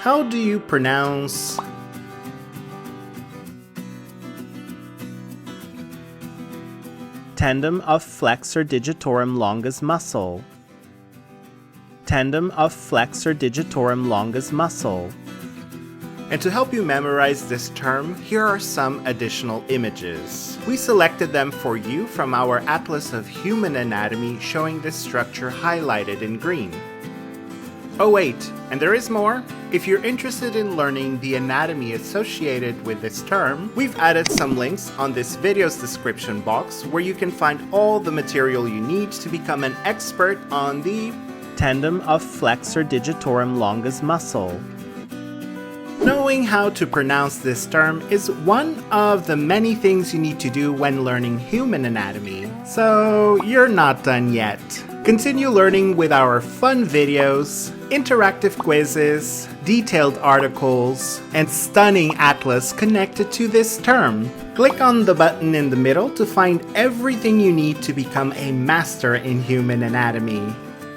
How do you pronounce tendon of flexor digitorum longus muscle? Tendon of flexor digitorum longus muscle. And to help you memorize this term, here are some additional images. We selected them for you from our Atlas of Human Anatomy showing this structure highlighted in green. Oh wait, and there is more. If you're interested in learning the anatomy associated with this term, we've added some links on this video's description box where you can find all the material you need to become an expert on the tendon of flexor digitorum longus muscle. Knowing how to pronounce this term is one of the many things you need to do when learning human anatomy, so you're not done yet. Continue learning with our fun videos, interactive quizzes, detailed articles, and stunning atlas connected to this term. Click on the button in the middle to find everything you need to become a master in human anatomy.